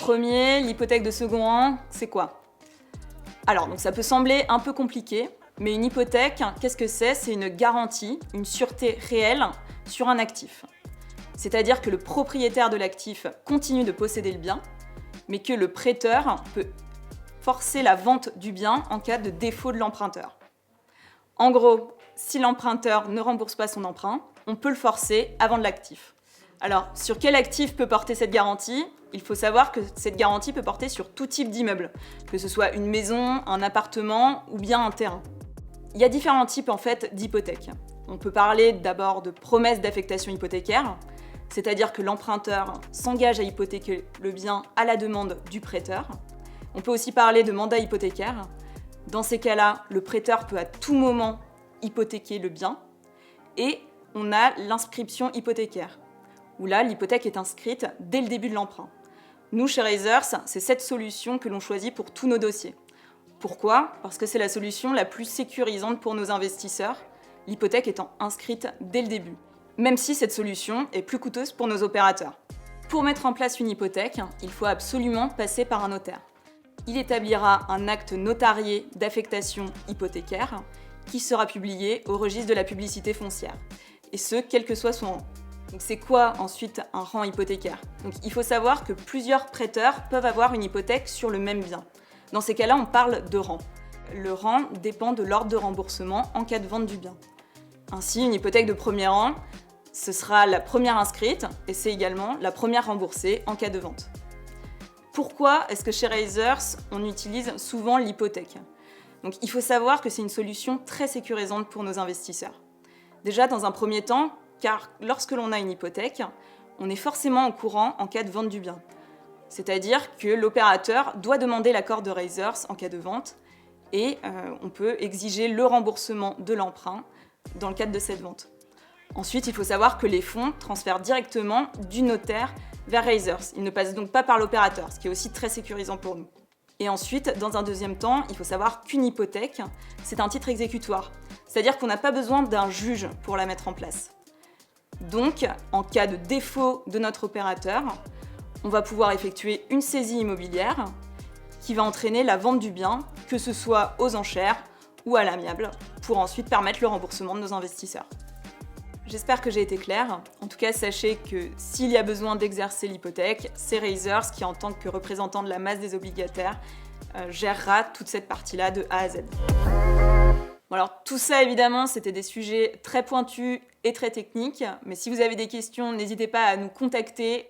premier, l'hypothèque de second rang, c'est quoi? Alors, donc ça peut sembler un peu compliqué, mais une hypothèque, qu'est-ce que c'est? C'est une garantie, une sûreté réelle sur un actif. C'est-à-dire que le propriétaire de l'actif continue de posséder le bien, mais que le prêteur peut forcer la vente du bien en cas de défaut de l'emprunteur. En gros, si l'emprunteur ne rembourse pas son emprunt, on peut le forcer à vendre l'actif. Alors, sur quel actif peut porter cette garantie? Il faut savoir que cette garantie peut porter sur tout type d'immeuble, que ce soit une maison, un appartement ou bien un terrain. Il y a différents types en fait d'hypothèques. On peut parler d'abord de promesse d'affectation hypothécaire, c'est-à-dire que l'emprunteur s'engage à hypothéquer le bien à la demande du prêteur. On peut aussi parler de mandat hypothécaire. Dans ces cas-là, le prêteur peut à tout moment hypothéquer le bien. Et on a l'inscription hypothécaire, où là, l'hypothèque est inscrite dès le début de l'emprunt. Nous, chez Raizers, c'est cette solution que l'on choisit pour tous nos dossiers. Pourquoi? Parce que c'est la solution la plus sécurisante pour nos investisseurs, l'hypothèque étant inscrite dès le début, même si cette solution est plus coûteuse pour nos opérateurs. Pour mettre en place une hypothèque, il faut absolument passer par un notaire. Il établira un acte notarié d'affectation hypothécaire qui sera publié au registre de la publicité foncière, et ce, quel que soit son rang. Donc c'est quoi ensuite un rang hypothécaire? Donc il faut savoir que plusieurs prêteurs peuvent avoir une hypothèque sur le même bien. Dans ces cas-là, on parle de rang. Le rang dépend de l'ordre de remboursement en cas de vente du bien. Ainsi, une hypothèque de premier rang, ce sera la première inscrite et c'est également la première remboursée en cas de vente. Pourquoi est-ce que chez Raizers, on utilise souvent l'hypothèque? Donc il faut savoir que c'est une solution très sécurisante pour nos investisseurs. Déjà, dans un premier temps, car lorsque l'on a une hypothèque, on est forcément au courant en cas de vente du bien. C'est-à-dire que l'opérateur doit demander l'accord de Raizers en cas de vente et on peut exiger le remboursement de l'emprunt dans le cadre de cette vente. Ensuite, il faut savoir que les fonds transfèrent directement du notaire vers Raizers. Ils ne passent donc pas par l'opérateur, ce qui est aussi très sécurisant pour nous. Et ensuite, dans un deuxième temps, il faut savoir qu'une hypothèque, c'est un titre exécutoire. C'est-à-dire qu'on n'a pas besoin d'un juge pour la mettre en place. Donc, en cas de défaut de notre opérateur, on va pouvoir effectuer une saisie immobilière qui va entraîner la vente du bien, que ce soit aux enchères ou à l'amiable, pour ensuite permettre le remboursement de nos investisseurs. J'espère que j'ai été claire. En tout cas, sachez que s'il y a besoin d'exercer l'hypothèque, c'est Raizers qui, en tant que représentant de la masse des obligataires, gérera toute cette partie-là de A à Z. Bon alors, tout ça, évidemment, c'était des sujets très pointus et très techniques, mais si vous avez des questions, n'hésitez pas à nous contacter.